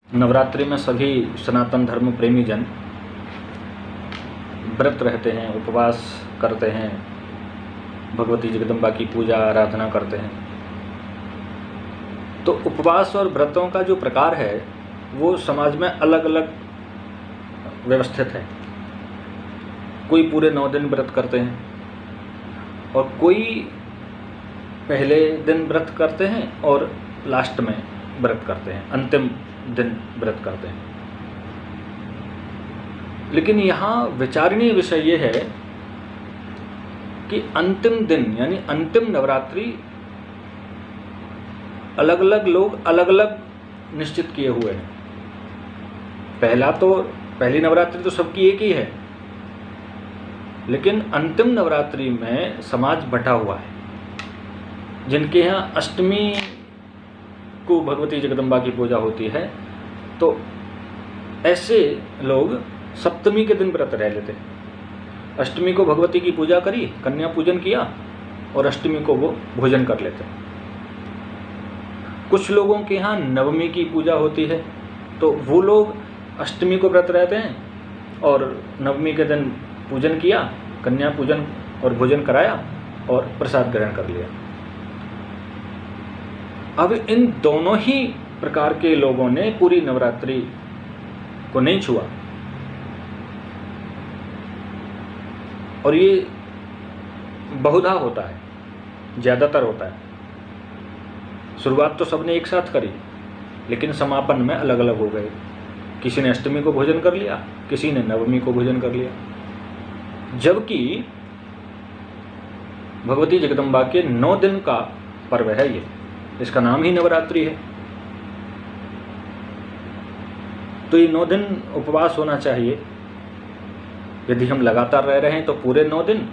नवरात्रि में सभी सनातन धर्म प्रेमी जन व्रत रहते हैं, उपवास करते हैं, भगवती जगदम्बा की पूजा आराधना करते हैं। तो उपवास और व्रतों का जो प्रकार है वो समाज में अलग अलग व्यवस्थित है। कोई पूरे 9 दिन व्रत करते हैं और कोई पहले दिन व्रत करते हैं और लास्ट में व्रत करते हैं, अंतिम दिन व्रत करते हैं। लेकिन यहाँ विचारणीय विषय ये है कि अंतिम दिन यानी अंतिम नवरात्रि अलग अलग लोग अलग अलग निश्चित किए हुए हैं। पहली नवरात्रि तो सबकी एक ही है, लेकिन अंतिम नवरात्रि में समाज बटा हुआ है। जिनके यहाँ अष्टमी को भगवती जगदम्बा की पूजा होती है तो ऐसे लोग सप्तमी के दिन व्रत रह लेते हैं। अष्टमी को भगवती की पूजा करी, कन्या पूजन किया और अष्टमी को वो भोजन कर लेते हैं। कुछ लोगों के यहाँ नवमी की पूजा होती है तो वो लोग अष्टमी को व्रत रहते हैं और नवमी के दिन पूजन किया, कन्या पूजन और भोजन कराया और प्रसाद ग्रहण कर लिया। अब इन दोनों ही प्रकार के लोगों ने पूरी नवरात्रि को नहीं छुआ और ये बहुधा होता है, ज़्यादातर होता है। शुरुआत तो सबने एक साथ करी लेकिन समापन में अलग अलग हो गए। किसी ने अष्टमी को भोजन कर लिया, किसी ने नवमी को भोजन कर लिया। जबकि भगवती जगदम्बा के 9 दिन का पर्व है ये, इसका नाम ही नवरात्रि है। तो ये 9 दिन उपवास होना चाहिए। यदि हम लगातार रह रहे हैं तो पूरे 9 दिन,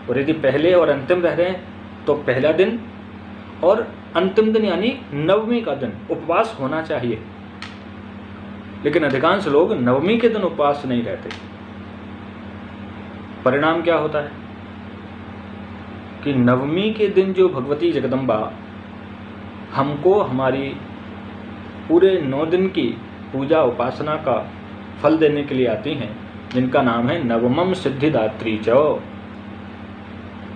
और यदि पहले और अंतिम रह रहे हैं तो पहला दिन और अंतिम दिन यानी नवमी का दिन उपवास होना चाहिए। लेकिन अधिकांश लोग नवमी के दिन उपवास नहीं रहते। परिणाम क्या होता है कि नवमी के दिन जो भगवती जगदम्बा हमको हमारी पूरे 9 दिन की पूजा उपासना का फल देने के लिए आती हैं, जिनका नाम है नवमम सिद्धिदात्री च।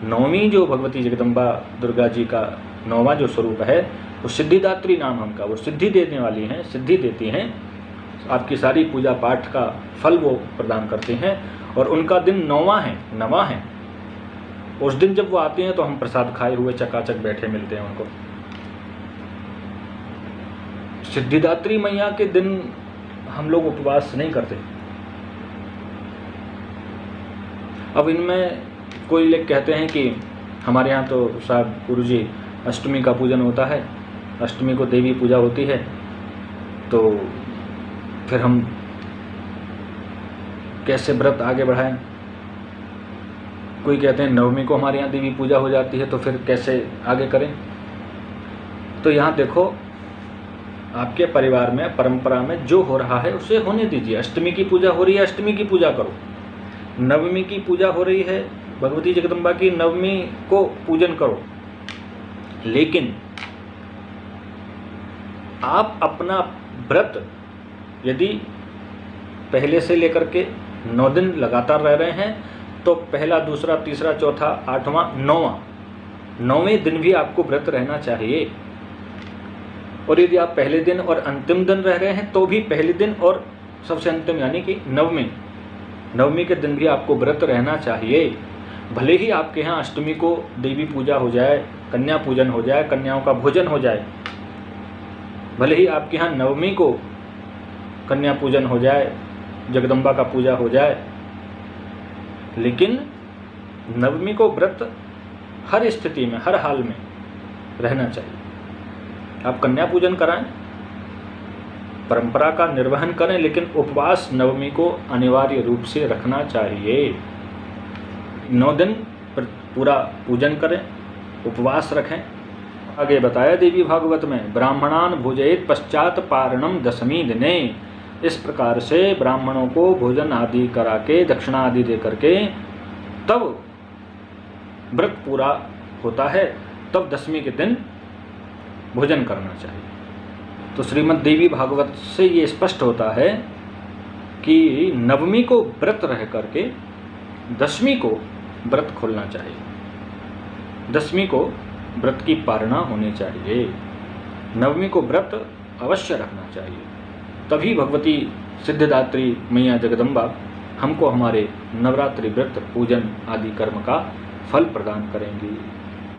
नौवीं जो भगवती जगदम्बा दुर्गा जी का 9वां जो स्वरूप है वो सिद्धिदात्री नाम उनका, वो सिद्धि देने वाली हैं, सिद्धि देती हैं। आपकी सारी पूजा पाठ का फल वो प्रदान करते हैं और उनका दिन 9वां है। उस दिन जब वो आते हैं तो हम प्रसाद खाए हुए चकाचक बैठे मिलते हैं उनको। सिद्धिदात्री मैया के दिन हम लोग उपवास नहीं करते। अब इनमें कोई लोग कहते हैं कि हमारे यहाँ तो साहब गुरुजी अष्टमी का पूजन होता है, अष्टमी को देवी पूजा होती है, तो फिर हम कैसे व्रत आगे बढ़ाएं। कोई कहते हैं नवमी को हमारे यहाँ देवी पूजा हो जाती है तो फिर कैसे आगे करें। तो यहाँ देखो, आपके परिवार में परंपरा में जो हो रहा है उसे होने दीजिए। अष्टमी की पूजा हो रही है, अष्टमी की पूजा करो। नवमी की पूजा हो रही है भगवती जगदम्बा की, नवमी को पूजन करो। लेकिन आप अपना व्रत यदि पहले से लेकर के 9 दिन लगातार रह रहे हैं तो पहला, दूसरा, तीसरा, चौथा, 8वां, 9वें दिन भी आपको व्रत रहना चाहिए। और यदि आप पहले दिन और अंतिम दिन रह रहे हैं तो भी पहले दिन और सबसे अंतिम यानी कि नवमी के दिन भी आपको व्रत रहना चाहिए। भले ही आपके यहाँ अष्टमी को देवी पूजा हो जाए, कन्या पूजन हो जाए, कन्याओं का भोजन हो जाए, भले ही आपके यहाँ नवमी को कन्या पूजन हो जाए, जगदम्बा का पूजा हो जाए, लेकिन नवमी को व्रत हर स्थिति में, हर हाल में रहना चाहिए। आप कन्या पूजन कराएं, परंपरा का निर्वहन करें, लेकिन उपवास नवमी को अनिवार्य रूप से रखना चाहिए। 9 दिन पूरा पूजन करें, उपवास रखें। आगे बताया देवी भागवत में, ब्राह्मणान भोजयेत पश्चात पारणम दशमी दिने। इस प्रकार से ब्राह्मणों को भोजन आदि करा के, दक्षिणा आदि दे करके तब व्रत पूरा होता है, तब दशमी के दिन भोजन करना चाहिए। तो श्रीमद् देवी भागवत से ये स्पष्ट होता है कि नवमी को व्रत रह करके दशमी को व्रत खोलना चाहिए, दशमी को व्रत की पारणा होनी चाहिए, नवमी को व्रत अवश्य रखना चाहिए। तभी भगवती सिद्धिदात्री मैया जगदम्बा हमको हमारे नवरात्रि व्रत पूजन आदि कर्म का फल प्रदान करेंगी।